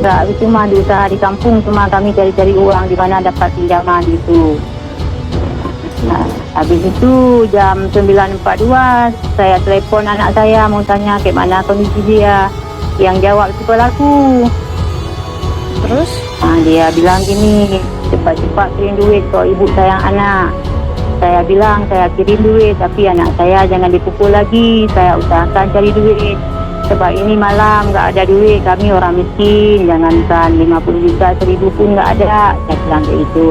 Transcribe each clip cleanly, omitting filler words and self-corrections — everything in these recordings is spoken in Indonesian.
enggak, cuma di usaha di kampung, cuma kami cari-cari uang di mana dapat pinjaman gitu. Nah, habis itu jam 9.42 saya telepon anak saya mau tanya ke mana kondisi dia. Yang jawab itu pelaku. Terus? Dia bilang gini, cepat-cepat kirim duit kalau ibu sayang anak. Saya bilang saya kirim duit, tapi anak saya jangan dipukul lagi. Saya usahakan cari duit. Sebab ini malam nggak ada duit, kami orang miskin, jangankan 50 juta, 1.000 pun nggak ada. Saya bilang kayak itu.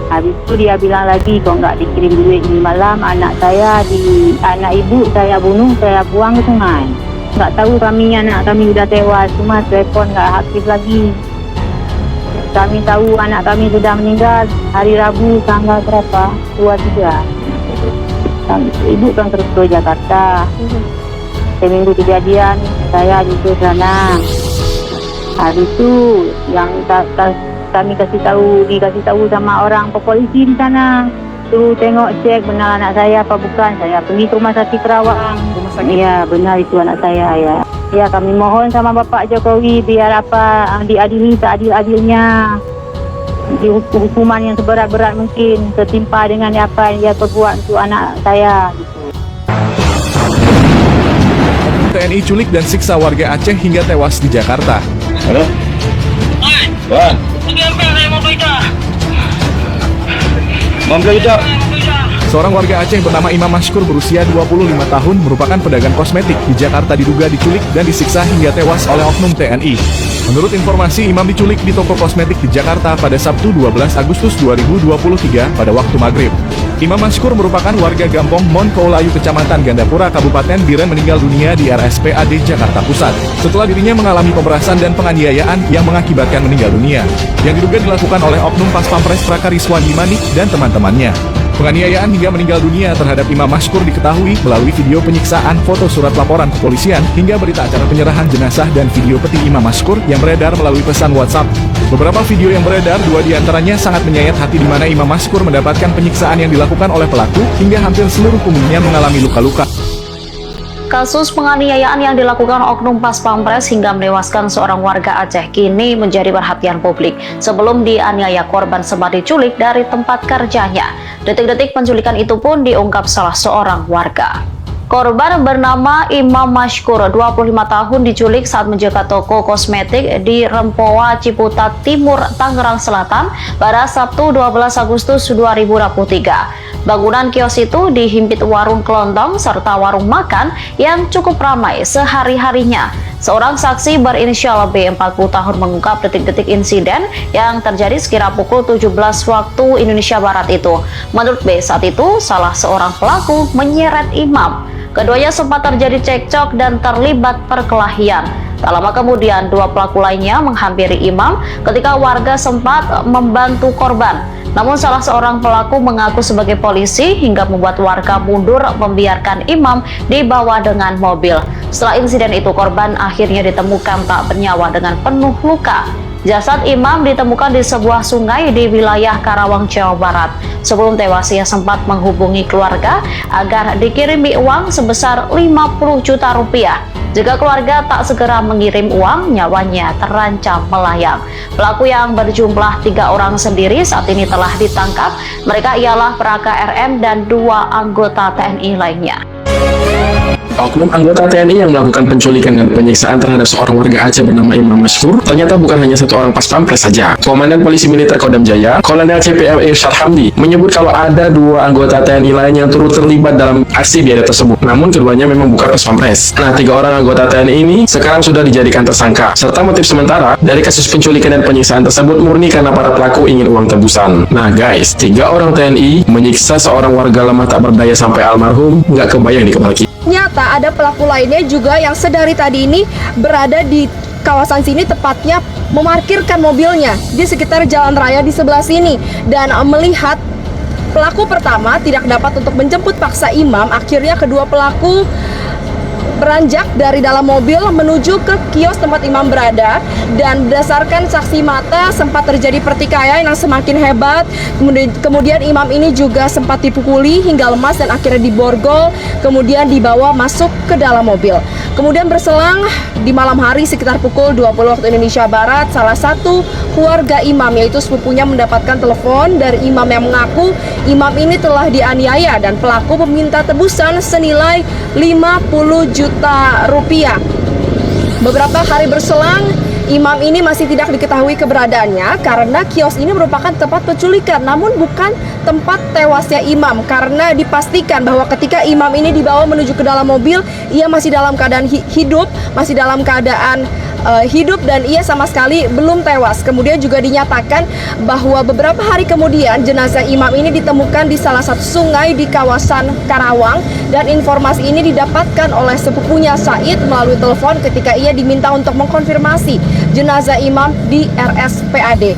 Habis itu dia bilang lagi, kalau nggak dikirim duit ini malam, anak ibu saya bunuh, saya buang ke sungai. Nggak tahu anak kami sudah tewas, cuma telepon nggak aktif lagi. Kami tahu anak kami sudah meninggal hari Rabu tanggal berapa? 23. Ibu kan terus ke Jakarta. Seminggu kejadian saya di sana. Habis itu yang kami dikasih tahu sama orang polisi di sana, suruh tengok cek benar anak saya apa bukan. Saya pergi ke rumah sakit Kerawang. Iya benar itu anak saya ya. Ya kami mohon sama Bapak Jokowi biar diadili seadil-adilnya, hukuman yang seberat-berat mungkin setimpa dengan apa yang dia perbuat untuk anak saya. TNI culik dan siksa warga Aceh hingga tewas di Jakarta. Halo? Wan? Mau belajar? Seorang warga Aceh bernama Imam Mashkur berusia 25 tahun merupakan pedagang kosmetik di Jakarta diduga diculik dan disiksa hingga tewas oleh oknum TNI. Menurut informasi, Imam diculik di toko kosmetik di Jakarta pada Sabtu 12 Agustus 2023 pada waktu maghrib. Imam Mashkur merupakan warga Gampong Mon Kaulayu, Kecamatan Gandapura, Kabupaten Biren meninggal dunia di RSPAD Jakarta Pusat setelah dirinya mengalami pemerasan dan penganiayaan yang mengakibatkan meninggal dunia yang diduga dilakukan oleh oknum Pas Pampres Prakariswandi Manik dan teman-temannya. Penganiayaan hingga meninggal dunia terhadap Imam Mashkur diketahui melalui video penyiksaan, foto surat laporan kepolisian, hingga berita acara penyerahan jenazah dan video peti Imam Mashkur yang beredar melalui pesan WhatsApp. Beberapa video yang beredar, 2 diantaranya sangat menyayat hati di mana Imam Mashkur mendapatkan penyiksaan yang dilakukan oleh pelaku hingga hampir seluruh punggungnya mengalami luka-luka. Kasus penganiayaan yang dilakukan oknum Pas Pampres hingga menewaskan seorang warga Aceh kini menjadi perhatian publik. Sebelum dianiaya, korban sempat diculik dari tempat kerjanya. Detik-detik penculikan itu pun diungkap salah seorang warga. Korban bernama Imam Mashkur, 25 tahun, diculik saat menjaga toko kosmetik di Rempoa, Ciputat Timur, Tangerang Selatan pada Sabtu 12 Agustus 2023. Bangunan kios itu dihimpit warung kelontong serta warung makan yang cukup ramai sehari-harinya. Seorang saksi berinisial B, 40 tahun, mengungkap detik-detik insiden yang terjadi sekira pukul 17 waktu Indonesia Barat itu. Menurut B, saat itu salah seorang pelaku menyeret Imam. Keduanya sempat terjadi cekcok dan terlibat perkelahian. Tak lama kemudian, 2 pelaku lainnya menghampiri Imam ketika warga sempat membantu korban. Namun salah seorang pelaku mengaku sebagai polisi hingga membuat warga mundur membiarkan Imam dibawa dengan mobil. Setelah insiden itu, korban akhirnya ditemukan tak bernyawa dengan penuh luka. Jasad Imam ditemukan di sebuah sungai di wilayah Karawang, Jawa Barat. Sebelum tewas, ia sempat menghubungi keluarga agar dikirimi uang sebesar 50 juta rupiah. Jika keluarga tak segera mengirim uang, nyawanya terancam melayang. Pelaku yang berjumlah 3 orang sendiri saat ini telah ditangkap. Mereka ialah Praka RM dan 2 anggota TNI lainnya. Oknum anggota TNI yang melakukan penculikan dan penyiksaan terhadap seorang warga Aceh bernama Imam Mashkur ternyata bukan hanya satu orang Pas Pampres saja. Komandan Polisi Militer Kodam Jaya, Kolonel CPM Irsyad Hamdi, menyebut kalau ada 2 anggota TNI lain yang turut terlibat dalam aksi biadab tersebut. Namun keduanya memang bukan Pas Pampres. Nah, 3 orang anggota TNI ini sekarang sudah dijadikan tersangka. Serta motif sementara dari kasus penculikan dan penyiksaan tersebut murni karena para pelaku ingin uang tebusan. Nah guys, 3 orang TNI menyiksa seorang warga lemah tak berdaya sampai almarhum, nggak kebayang di kepala kita. Ternyata ada pelaku lainnya juga yang sedari tadi ini berada di kawasan sini, tepatnya memarkirkan mobilnya di sekitar jalan raya di sebelah sini dan melihat pelaku pertama tidak dapat untuk menjemput paksa Imam. Akhirnya kedua pelaku beranjak dari dalam mobil menuju ke kios tempat Imam berada, dan berdasarkan saksi mata sempat terjadi pertikaian yang semakin hebat. Kemudian Imam ini juga sempat dipukuli hingga lemas dan akhirnya diborgol, kemudian dibawa masuk ke dalam mobil. Kemudian berselang di malam hari sekitar pukul 20 waktu Indonesia Barat, salah satu keluarga imam yaitu sepupunya mendapatkan telepon dari imam yang mengaku imam ini telah dianiaya dan pelaku meminta tebusan senilai 50 juta rupiah. Beberapa hari berselang, imam ini masih tidak diketahui keberadaannya karena kios ini merupakan tempat penculikan, namun bukan tempat tewasnya imam, karena dipastikan bahwa ketika imam ini dibawa menuju ke dalam mobil, ia masih dalam keadaan hidup, masih dalam keadaan hidup dan ia sama sekali belum tewas. Kemudian juga dinyatakan bahwa beberapa hari kemudian jenazah imam ini ditemukan di salah satu sungai di kawasan Karawang, dan informasi ini didapatkan oleh sepupunya Said melalui telepon ketika ia diminta untuk mengkonfirmasi jenazah imam di RSPAD.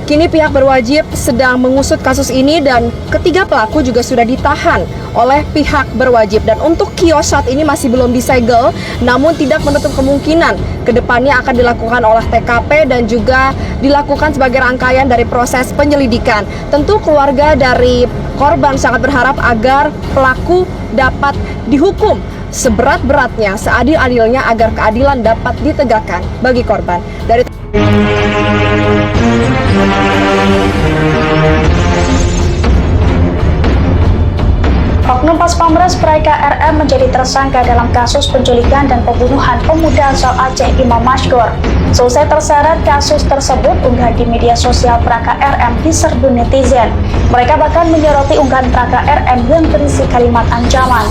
Kini pihak berwajib sedang mengusut kasus ini dan ketiga pelaku juga sudah ditahan oleh pihak berwajib. Dan untuk kios saat ini masih belum disegel, namun tidak menutup kemungkinan kedepannya akan dilakukan olah TKP dan juga dilakukan sebagai rangkaian dari proses penyelidikan. Tentu keluarga dari korban sangat berharap agar pelaku dapat dihukum seberat-beratnya, seadil-adilnya agar keadilan dapat ditegakkan bagi korban. Dari Oknum Pas Pampres Praika RM menjadi tersangka dalam kasus penculikan dan pembunuhan pemuda asal Aceh Imam Mashkur. Selesai terseret kasus tersebut, unggahan di media sosial Praika RM diserbu netizen. Mereka bahkan menyoroti unggahan Praika RM yang berisi kalimat ancaman.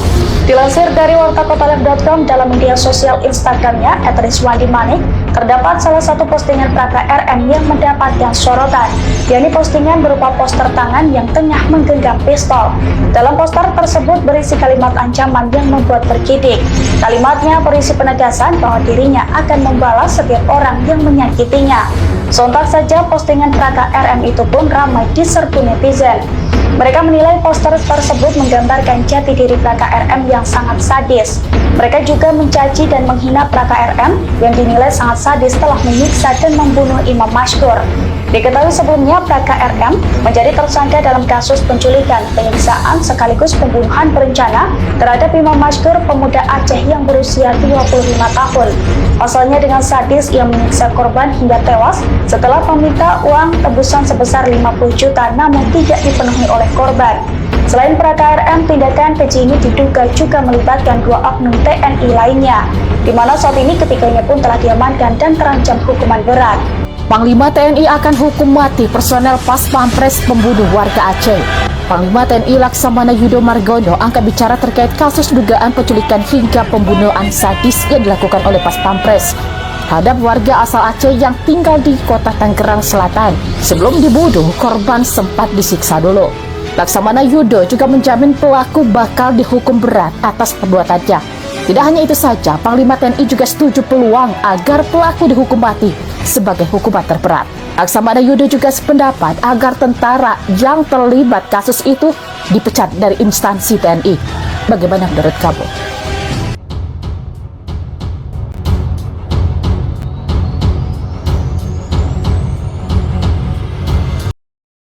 Dilansir dari wartakotalef.com, dalam media sosial Instagramnya @rizwandimanik, terdapat salah satu postingan Praika RM yang mendapatkan sorotan, yakni postingan berupa poster tangan yang tengah menggenggam pistol. Dalam poster tersebut berisi kalimat ancaman yang membuat bergidik. Kalimatnya berisi penegasan bahwa dirinya akan membalas setiap orang yang menyakitinya. Sontak saja postingan Praika RM itu pun ramai diserbu netizen. Mereka menilai poster tersebut menggambarkan jati diri Praika RM yang sangat sadis. Mereka juga mencaci dan menghina Praika RM yang dinilai sangat sadis telah menyiksa dan membunuh Imam Mashkur. Diketahui sebelumnya Praika RM menjadi tersangka dalam kasus penculikan, penyiksaan sekaligus pembunuhan berencana terhadap Imam Mashkur, pemuda Aceh yang berusia 25 tahun. Pasalnya dengan sadis ia menyiksa korban hingga tewas setelah meminta uang tebusan sebesar 50 juta namun tidak dipenuhi oleh korban. Selain Praika RM, tindakan keji ini diduga juga melibatkan 2 oknum TNI lainnya, di mana saat ini ketiganya pun telah diamankan dan terancam hukuman berat. Panglima TNI akan hukum mati personel Pas Pampres pembunuh warga Aceh. Panglima TNI Laksamana Yudo Margono angkat bicara terkait kasus dugaan penculikan hingga pembunuhan sadis yang dilakukan oleh Pas Pampres terhadap warga asal Aceh yang tinggal di kota Tangerang Selatan. Sebelum dibunuh, korban sempat disiksa dulu. Laksamana Yudo juga menjamin pelaku bakal dihukum berat atas perbuatannya. Tidak hanya itu saja, Panglima TNI juga setuju peluang agar pelaku dihukum mati sebagai hukuman terberat. Laksamana Yudo juga sependapat agar tentara yang terlibat kasus itu dipecat dari instansi TNI. Bagaimana menurut kamu?